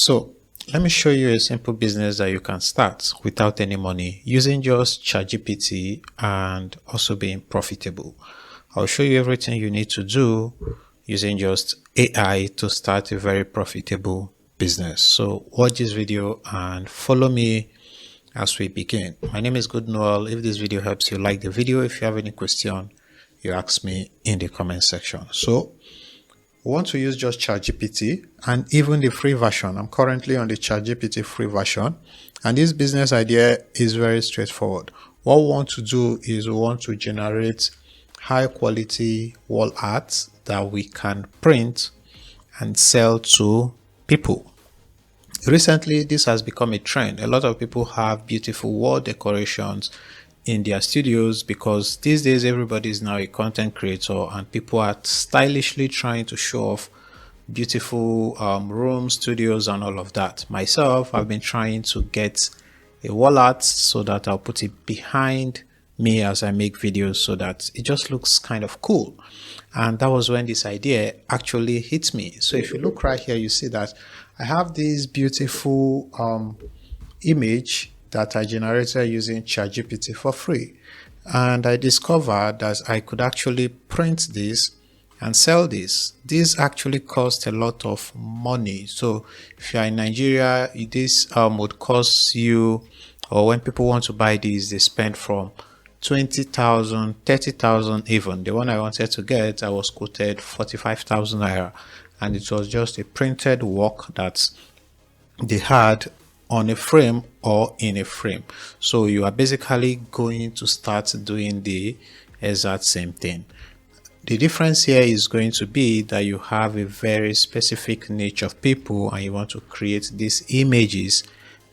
So let me show you a simple business that you can start without any money using just ChatGPT and also being profitable. I'll show you everything you need to do using just AI to start a very profitable business. So watch this video and follow me as we begin. My name is Good Noel. If this video helps you, like the video. If you have any question, you ask me in the comment section. So we want to use just ChatGPT and even the free version. I'm currently on the ChatGPT free version, and this business idea is very straightforward. What we want to do is we want to generate high quality wall art that we can print and sell to people. Recently, this has become a trend. A lot of people have beautiful wall decorations in their studios because these days everybody is now a content creator and people are stylishly trying to show off beautiful rooms, studios, and all of that. Myself, I've been trying to get a wall art so that I'll put it behind me as I make videos so that it just looks kind of cool. And that was when this idea actually hit me. So if you look right here, you see that I have this beautiful image that I generated using ChatGPT for free. And I discovered that I could actually print this and sell this. This actually cost a lot of money. So if you're in Nigeria, this would cost you, or when people want to buy these, they spend from 20,000, 30,000 even. The one I wanted to get, I was quoted 45,000 naira. And it was just a printed work that they had on a frame or in a frame. So you are basically going to start doing the exact same thing. The difference here is going to be that you have a very specific niche of people and you want to create these images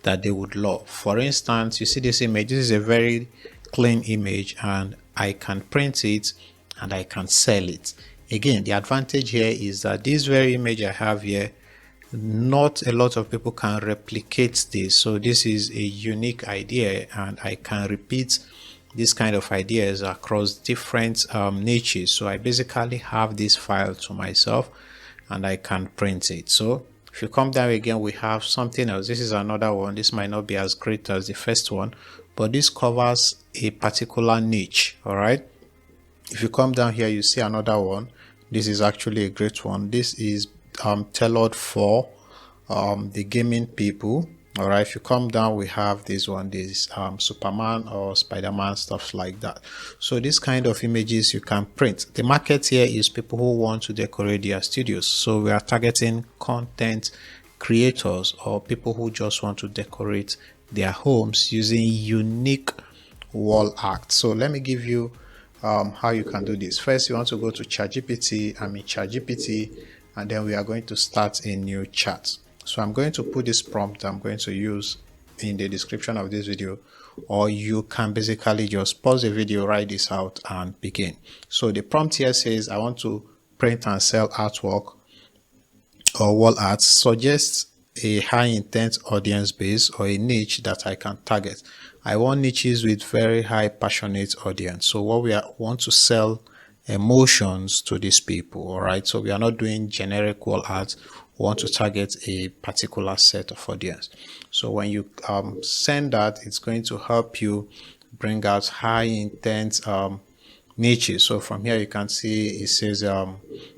that they would love. For instance, you see this image. This is a very clean image and I can print it and I can sell it. Again, the advantage here is that this very image I have here, not a lot of people can replicate this. So this is a unique idea and I can repeat this kind of ideas across different niches. So I basically have this file to myself and I can print it. So if you come down again, we have something else. This is another one. This might not be as great as the first one, but this covers a particular niche. All right. If you come down here, you see another one. This is actually a great one. This is tailored for the gaming people. All right, if you come down, we have this one, this Superman or Spider-Man, stuff like that. So this kind of images you can print. The market here is people who want to decorate their studios. So we are targeting content creators or people who just want to decorate their homes using unique wall art. So let me give you how you can do this. First, you want to go to ChatGPT. I'm in ChatGPT, and then we are going to start a new chat. So I'm going to put this prompt I'm going to use in the description of this video, or you can basically just pause the video, write this out, and begin. So the prompt here says, I want to print and sell artwork or wall art. Suggest a high intent audience base or a niche that I can target. I want niches with very high passionate audience. So what we want to sell emotions to these people. All right. So we are not doing generic wall art. We want to target a particular set of audience. So when you send that, it's going to help you bring out high intent niches. So from here you can see it says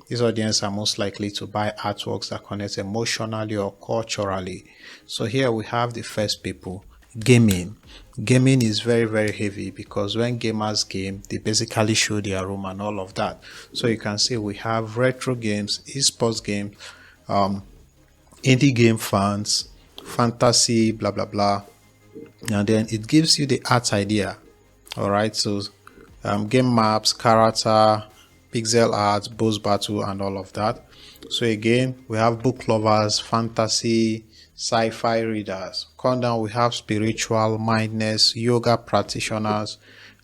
these audience are most likely to buy artworks that connect emotionally or culturally. So here we have the first people. Gaming is very, very heavy because when gamers game, they basically show their room and all of that. So you can see we have retro games, esports games, indie game fans, fantasy, blah blah blah, and then it gives you the art idea. All right, so game maps, character, pixel art, boss battle, and all of that. So again, we have book lovers, fantasy, sci-fi readers. Come down, we have spiritual, mindness, yoga practitioners,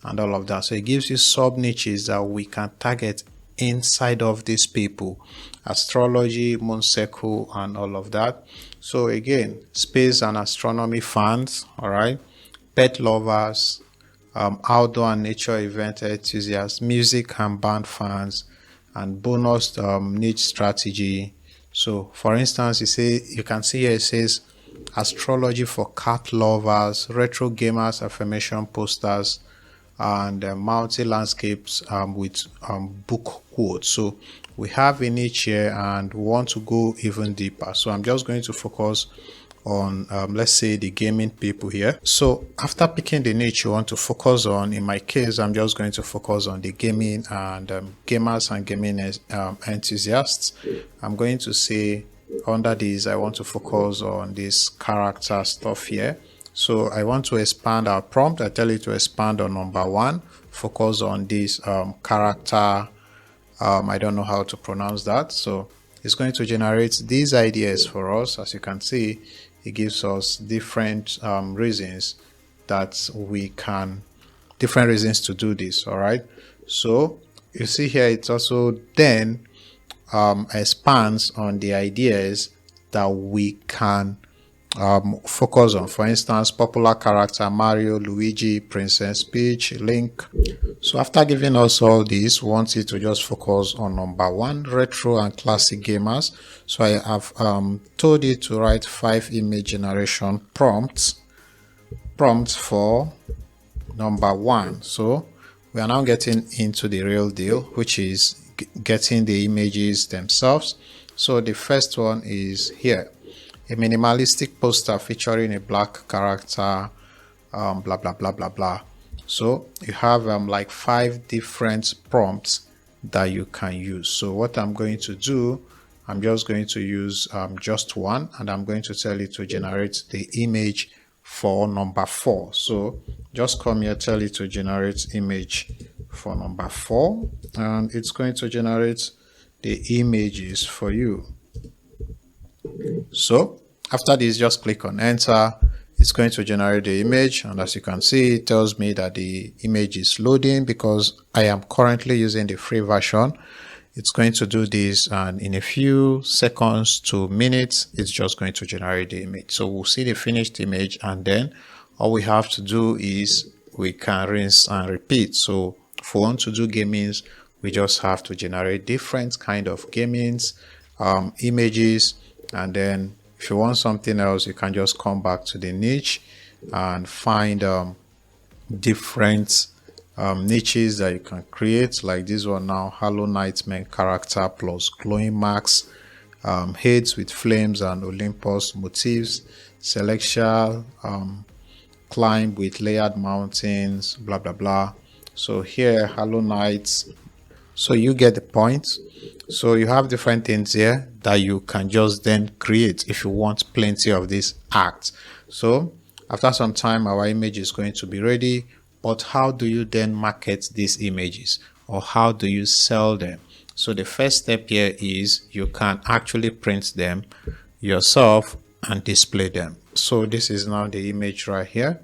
and all of that. So it gives you sub niches that we can target inside of these people: astrology, moon cycle, and all of that. So again, space and astronomy fans, all right, pet lovers, outdoor and nature event enthusiasts, music and band fans, and bonus niche strategy, So for instance, you can see here it says astrology for cat lovers, retro gamers, affirmation posters, and multi landscapes with book quotes. So we have a niche here and we want to go even deeper. So I'm just going to focus on let's say the gaming people here. So after picking the niche you want to focus on, in my case I'm just going to focus on the gaming and gamers and gaming enthusiasts. I'm going to say under this I want to focus on this character stuff here. So I want to expand our prompt. I tell it to expand on number 1, focus on this character. I don't know how to pronounce that. So it's going to generate these ideas for us. As you can see, it gives us different reasons that we can, different reasons to do this. All right. So you see here, it's also then expands on the ideas that we can focus on. For instance, popular character Mario, Luigi, Princess Peach, Link. So after giving us all this, we want it to just focus on number 1, retro and classic gamers. So I have told it to write 5 image generation prompts for number 1. So we are now getting into the real deal, which is getting the images themselves. So the first one is here. A minimalistic poster featuring a black character, blah, blah, blah, blah, blah. So you have like 5 different prompts that you can use. So what I'm going to do, I'm just going to use just one, and I'm going to tell it to generate the image for number 4. So just come here, tell it to generate image for number 4, and it's going to generate the images for you. So after this, just click on enter. It's going to generate the image, and as you can see, it tells me that the image is loading because I am currently using the free version. It's going to do this, and in a few seconds to minutes, it's just going to generate the image. So we'll see the finished image, and then all we have to do is we can rinse and repeat. So if we want to do gamings, we just have to generate different kind of gamings images, and then if you want something else, you can just come back to the niche and find different niches that you can create, like this one now, Hollow Knight main character plus glowing marks, heads with flames and Olympus motifs, celestial climb with layered mountains, blah blah blah. So here, Hollow Knights. So you get the point. So you have different things here that you can just then create if you want plenty of this art. So after some time, our image is going to be ready. But how do you then market these images, or how do you sell them? So the first step here is you can actually print them yourself and display them. So this is now the image right here.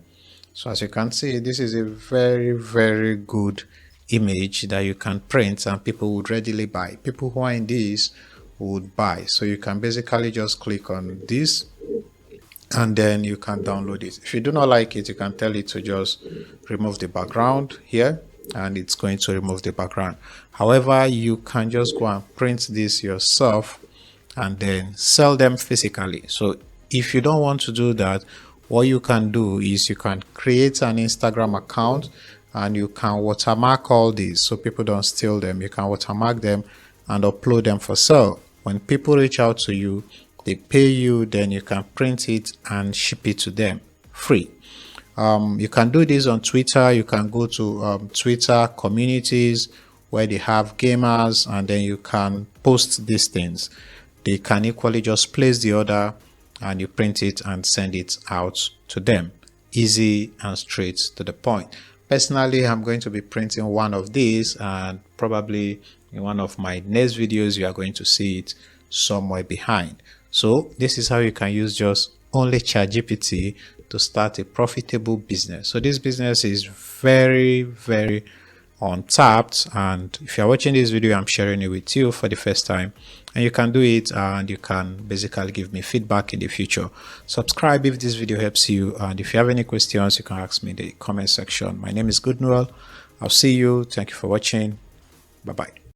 So as you can see, this is a very, very good image that you can print and people would readily buy. People who are in this would buy. So you can basically just click on this and then you can download it. If you do not like it, you can tell it to just remove the background here, and it's going to remove the background. However, you can just go and print this yourself and then sell them physically. So if you don't want to do that, what you can do is you can create an Instagram account and you can watermark all these so people don't steal them. You can watermark them and upload them for sale. When people reach out to you, they pay you, then you can print it and ship it to them free. You can do this on Twitter. You can go to Twitter communities where they have gamers, and then you can post these things. They can equally just place the order and you print it and send it out to them. Easy and straight to the point. Personally, I'm going to be printing one of these, and probably in one of my next videos you are going to see it somewhere behind. So this is how you can use just only ChatGPT to start a profitable business. So this business is very, very untapped, and if you're watching this video, I'm sharing it with you for the first time, and you can do it and you can basically give me feedback in the future. Subscribe if this video helps you, and if you have any questions, you can ask me in the comment section. My name is Goodnoel. I'll see you. Thank you for watching. Bye bye.